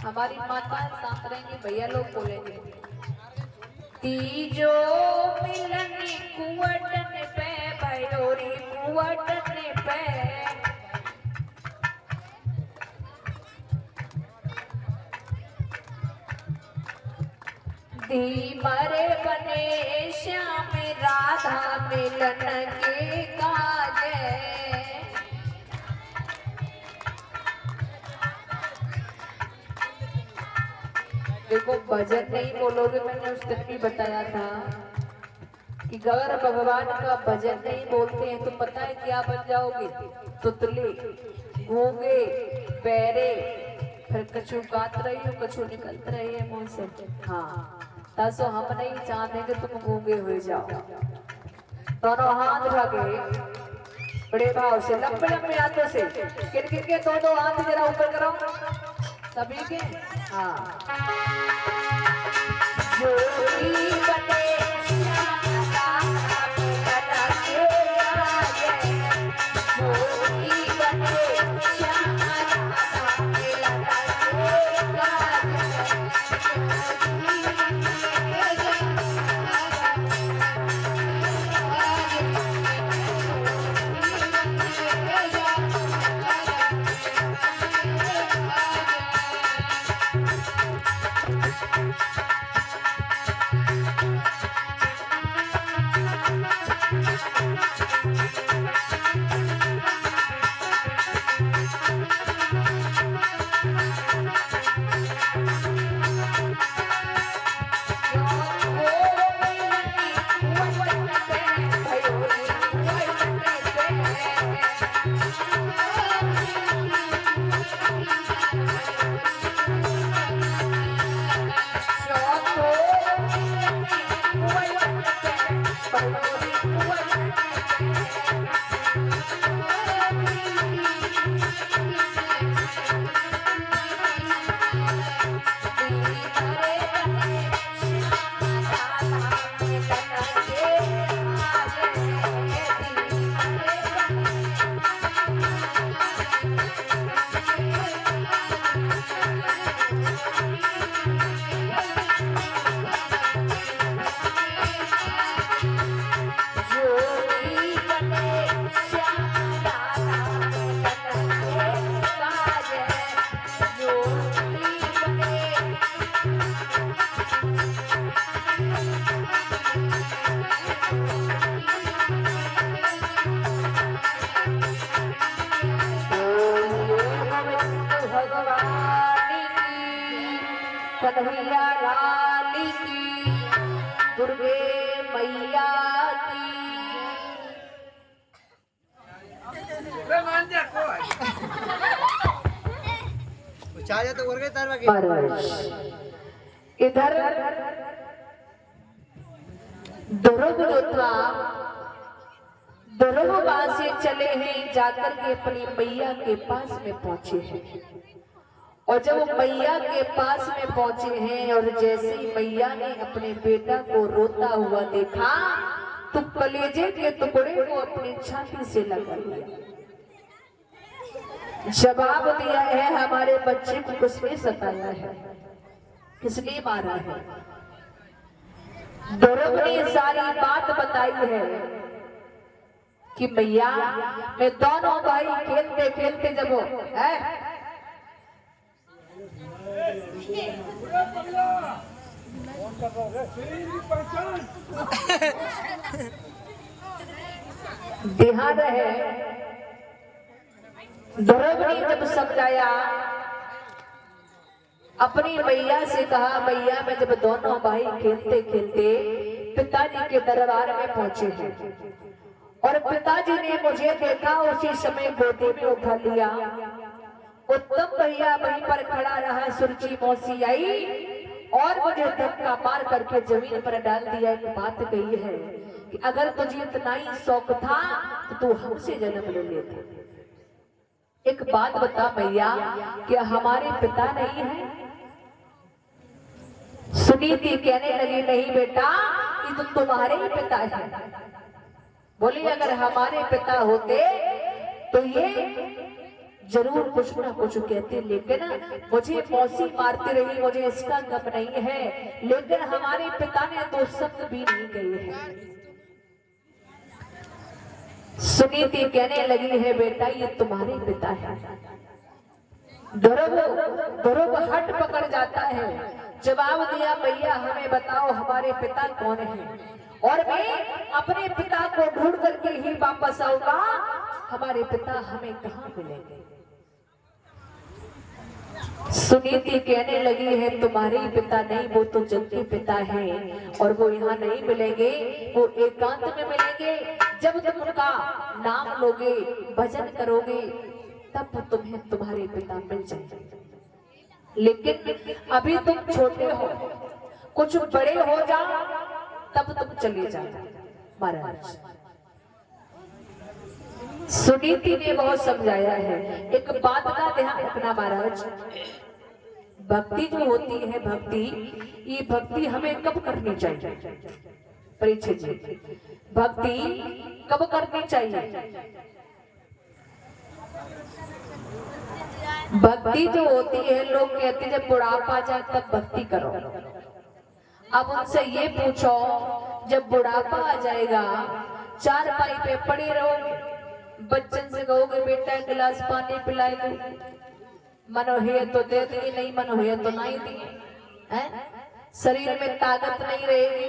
हमारी माता शांत रहेंगे, भैया लोग बोलेंगे तीजो मिलनी कुवटन पे भयोरी कुवटन पे मरे बने श्याम राधा मिलन के काजे। देखो भजन नहीं बोलोगे, मैंने उस दिन भी बताया था कि अगर भगवान का भजन नहीं बोलते हैं तो पता है क्या बन जाओगे? तुतले, गूंगे, पैरे, फिर कछु गात रही हो, कछु निकलत रही है मुंह से। हाँ, तसो हम नहीं चाहते कि तुम गूंगे हो जाओ। दोनों हाथ उठाके बड़े भाव से लंबे लंबे हाथों से किन किन के दो हाथ जरा ऊपर करो सभी के। हाँ, जोड़ी बने कन्हैया लाल की, दुर्गे मैया की। इधर ध्रुव से चले हैं, जाकर के अपनी मैया के पास में पहुंचे हैं। और जब वो मैया के पास में पहुंचे हैं और जैसे ही मैया ने अपने बेटा को रोता हुआ देखा तो कलेजे के टुकड़े को अपनी छाती से लगा लिया। जवाब दिया है, हमारे बच्चे को किसने सताया है, किसने मारा है। ध्रुव ने सारी बात बताई है कि मैया मैं दोनों भाई खेलते खेलते जब ध्यान रहे, ध्रुव ने जब समझाया अपनी मैया से कहा, मैया मैं जब दोनों भाई खेलते खेलते पिताजी के दरबार में पहुंचे हैं और पिताजी ने मुझे देखा, उसी समय गोदी में उठा लिया। उत्तम भैया वहीं पर खड़ा रहा, सुरुचि मौसी आई और मुझे धक्का मार करके जमीन पर डाल दिया। एक बात कही है कि अगर तुझे इतना ही शौक था तो तू हमसे जन्म ले लेता। एक बात बता भैया, क्या हमारे पिता नहीं है? सुनीति कहने लगी, नहीं बेटा, ये तो तुम्हारे ही पिता है। बोली अगर हमारे पिता होते तो ये जरूर कुछ ना कुछ कहते, लेकिन मुझे मौसी मारती रही, मुझे इसका गम नहीं है, लेकिन हमारे पिता ने दो शब्द भी नहीं कहे हैं। सुनीति कहने लगी है, बेटा ये तुम्हारे पिता है। ध्रुव हट पकड़ जाता है, जवाब दिया, भैया हमें बताओ हमारे पिता कौन है, और मैं अपने पिता को ढूंढ करके ही वापस आऊंगा। हमारे पिता हमें कहाँ मिलेंगे? सुनीति कहने लगी है, तुम्हारे ही पिता नहीं, वो तो जग के पिता है, और वो यहाँ नहीं मिलेंगे, वो एकांत में मिलेंगे। जब तुम उनका नाम लोगे, भजन करोगे, तब तुम्हें तुम्हारे पिता मिल जाएंगे। लेकिन अभी तुम छोटे हो, कुछ बड़े हो जाओ तब तुम चले जाओ। महाराज सुनीति ने बहुत समझाया है। एक बात का ध्यान रखना महाराज, भक्ति जो होती है, भक्ति, ये भक्ति हमें कब करनी चाहिए? परीक्षित जी, भक्ति कब करनी चाहिए? भक्ति जो होती है, लोग कहते हैं जब बुढ़ापा आ जाए तब भक्ति करो। अब उनसे ये पूछो, जब बुढ़ापा आ जाएगा, चारपाई पे पड़े रहोगे, बच्चन से कहोगे बेटा एक गिलास पानी पिलाए दो, मनो है तो दे दिए, नहीं मनो है तो नहीं दिए। शरीर में ताकत नहीं रहेगी,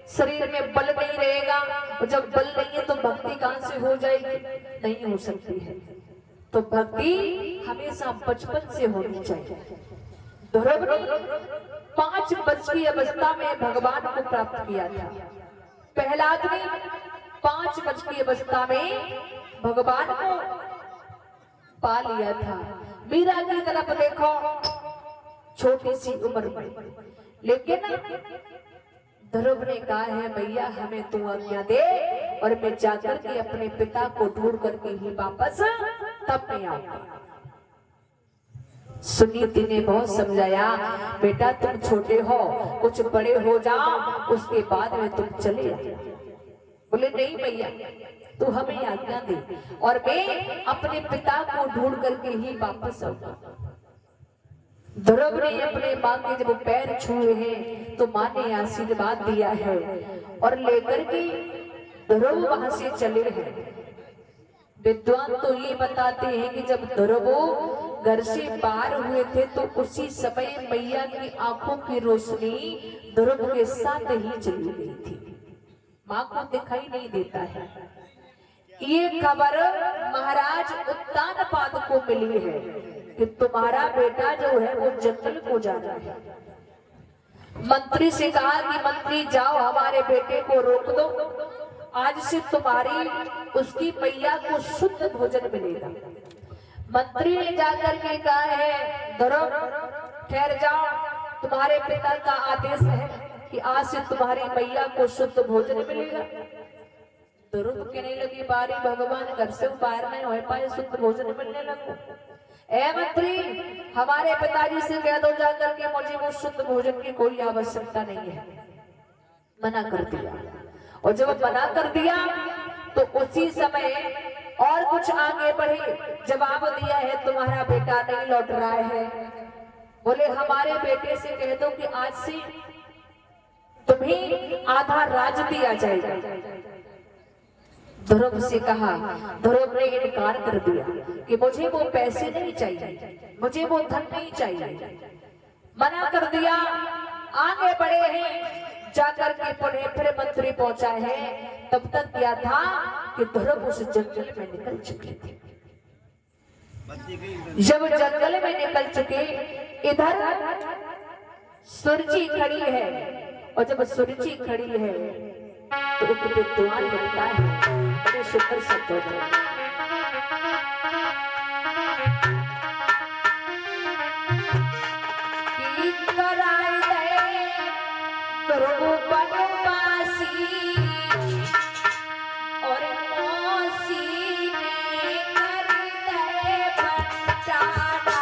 शरीर में बल नहीं रहेगा, और जब बल नहीं है तो भक्ति कहां से हो जाएगी? नहीं हो सकती है। तो भक्ति हमेशा बचपन से होनी चाहिए। ध्रुव ने 5 वर्ष की अवस्था में भगवान को प्राप्त किया था। प्रहलाद ने 5 वर्ष की अवस्था में भगवान को पा लिया था। मीरा की तरफ देखो, छोटी सी उम्र में, लेकिन ध्रुव ने कहा है, भैया हमें तू आज्ञा दे और मैं जाकर के अपने पिता को ढूंढ करके ही वापस तब मैं आऊंगा। सुनीति ने बहुत समझाया, बेटा तुम छोटे हो, कुछ बड़े हो जाओ, उसके बाद में तुम चले जाओ। बोले नहीं भैया, तू हमें आज्ञा दे और मैं अपने पिता को ढूंढ करके ही वापस आऊंगा। ध्रुव ने अपने मां के जब पैर छुए हैं तो मां ने आशीर्वाद दिया है, और लेकर के ध्रुव वहां से चले हैं। विद्वान तो ये बताते हैं कि जब ध्रुव घर से बाहर हुए थे तो उसी समय मैया की आंखों की रोशनी ध्रुव के साथ ही चली गई थी, मां को दिखाई नहीं देता है। ये खबर महाराज उत्तानपाद को मिली है कि तुम्हारा बेटा जो है वो जंगल को जा रहा है। मंत्री से कहा कि मंत्री जाओ हमारे बेटे को रोक दो, आज से तुम्हारी उसकी मैया को शुद्ध भोजन मिलेगा। मंत्री ने जाकर के कहा है, ध्रुव ठहर जाओ, तुम्हारे पिता का आदेश है कि आज से तुम्हारी मैया को शुद्ध भोजन मिलेगा। ध्रुव कहने लगी, बारी भगवान, घर से बाहर नहीं हो पाए, शुद्ध भोजन मिलने लगा। ए मंत्री, हमारे पिताजी से कह दो जाकर के मुझे वो शुद्ध भोजन की कोई आवश्यकता नहीं है। मना कर दिया, और जब मना कर दिया तो उसी समय और कुछ आगे बढ़े, जवाब दिया है तुम्हारा बेटा नहीं लौट रहा है। बोले हमारे बेटे से कह दो कि आज से तुम्हें आधा राज दिया जाएगा। ध्रुव से कहा, ध्रुव ने इनकार कर दिया कि मुझे वो पैसे नहीं चाहिए, मुझे वो धन नहीं चाहिए, मना कर दिया। आगे बढ़े हैं, जाकर के पुणे फिर मंत्री पहुंचा है। तब तक क्या था कि ध्रुव उस जंगल में निकल चुके थे। जब जंगल में निकल चुके, इधर सुरजी खड़ी है, और जब सुरजी खड़ी है तो एक विद्वान लिखता है, बड़े सुंदर शब्दों में। कि कराई दे प्रभु बनवासी और मौसी ने कर दे बंटारा।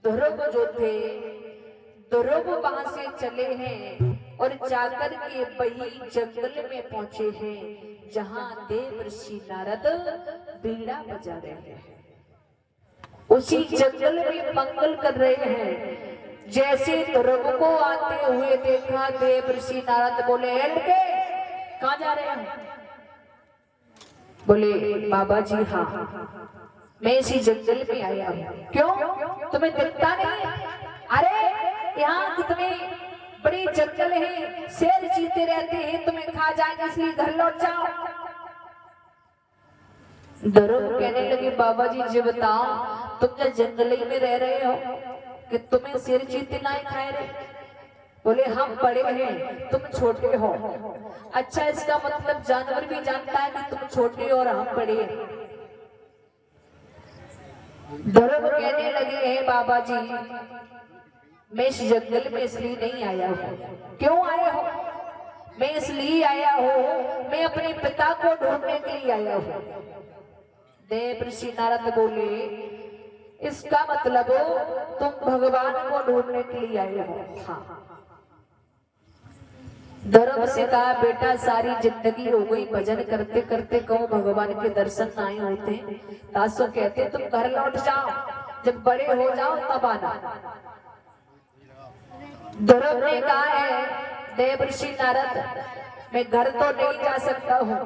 ध्रुव जो थे, ध्रुव वहां से चले हैं और जाकर के वही जंगल में पहुंचे हैं जहां देव ऋषि नारद बीड़ा बजा रहे हैं। उसी जंगल में मंगल कर रहे हैं। जैसे ध्रुव को आते हुए देखा, देव ऋषि नारद बोले, के कहां जा रहे हैं? बोले, बाबा जी हाँ, मैं इसी जंगल में आया हूँ। क्यों? तुम्हें दिखता नहीं? अरे यहाँ कितने बड़े जंगल हैं, शेर चीते रहते हैं, तुम्हें खा जाएंगे, इसलिए घर लौट जाओ। ध्रुव कहने लगे, बाबा जी बताओ, तुम क्या जंगल ही में रह रहे हो कि तुम्हें शेर चीते ना खाए रहे? बोले, हम बड़े हैं, तुम छोटे हो। अच्छा, इसका मतलब जानवर भी जानता है कि तुम छोटे और हम बड़े हैं। ध्रुव कहने लगे, हैं बाबा जी, मैं इस जंगल में इसलिए नहीं आया हूँ। क्यों आए हो? मैं इसलिए आया हूँ, मैं अपने पिता को ढूंढने के लिए आया हूँ। देव ऋषि नारद बोले, इसका मतलब तुम भगवान को ढूंढने के लिए आए हो? हाँ। ध्रुव से कहा, बेटा सारी जिंदगी हो गई भजन करते करते, कहूँ भगवान के दर्शन आए होते। तासो कहते तुम घर लौट जाओ, जब बड़े हो जाओ तब आना। ध्रुव ने कहा है, देव ऋषि नारद, मैं घर तो नहीं जा सकता हूँ,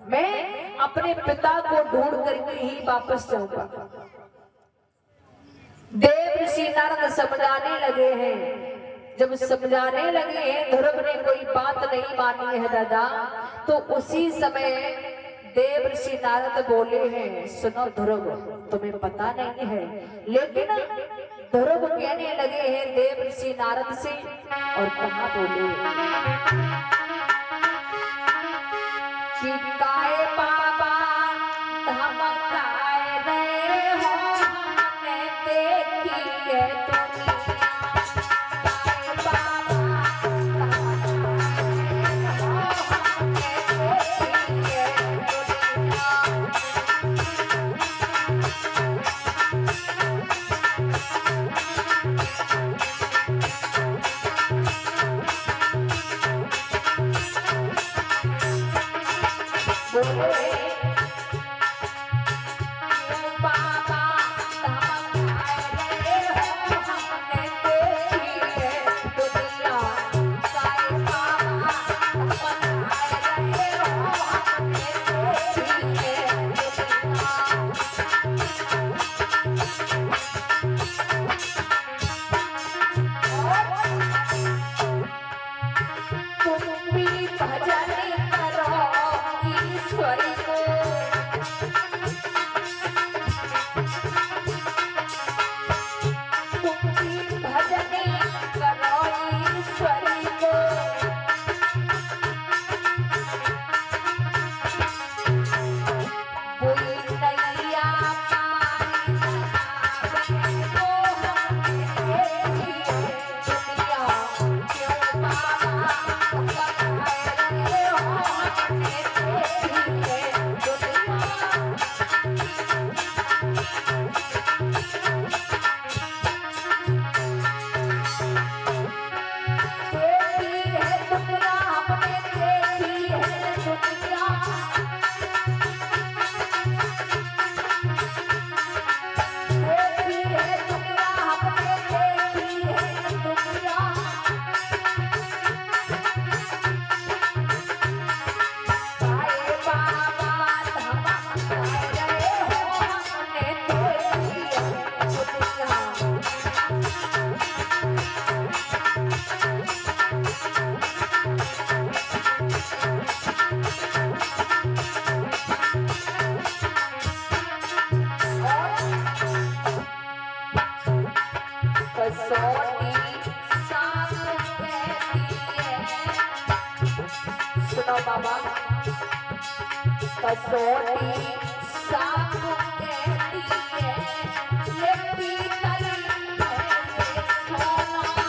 मैं अपने पिता को ढूंढ करके ही वापस जाऊंगा। देव ऋषि नारद समझाने लगे हैं। जब समझाने लगे हैं, ध्रुव ने कोई बात नहीं मानी है दादा, तो उसी समय देव ऋषि नारद बोले हैं, सुनो ध्रुव, तुम्हें पता नहीं है, लेकिन ध्रुव कहने लगे हैं देव ऋषि नारद से, और कहा बोले कि काहे बाबा धमकाए रहे हो, हमने देखी है दुनिया। सुनो बाबा। कसौटी साफ कहती है ये पीतल है ये सोना है।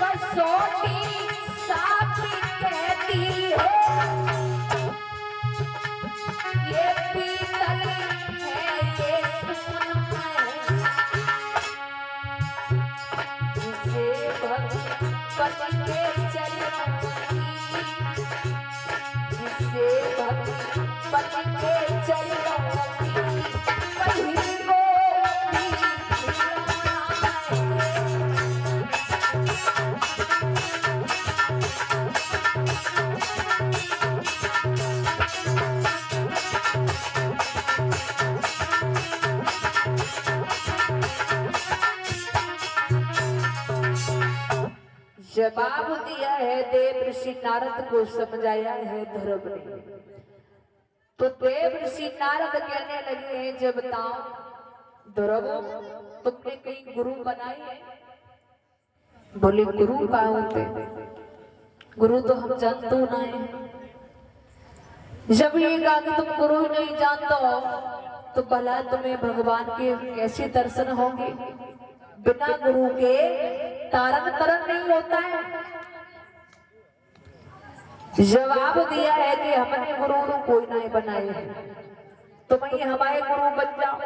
कसौटी साफ कहती है ये पीतल है ये सोना है। जिसे भगवती के चरणों की, जिसे भगवती के चरणों की कहीं को भी खिलाना जवाब दिया है देव ऋषि नारद को, समझाया है धर्म ने। तो देव ऋषि नारद कहने लगे हैं जब बताओ धर्म तुमने कहीं गुरु बनाए हैं? बोले गुरु का होते, गुरु तो हम जानते ना है। जब ये कहा कि तुम गुरु नहीं जानते हो तो भला तुम्हें भगवान के कैसे दर्शन होंगे? बिना गुरु के तारन तरन नहीं होता है। जवाब दिया है कि हमने गुरु कोई नहीं बनाए, तुम ही हमारे गुरु बन जाओ।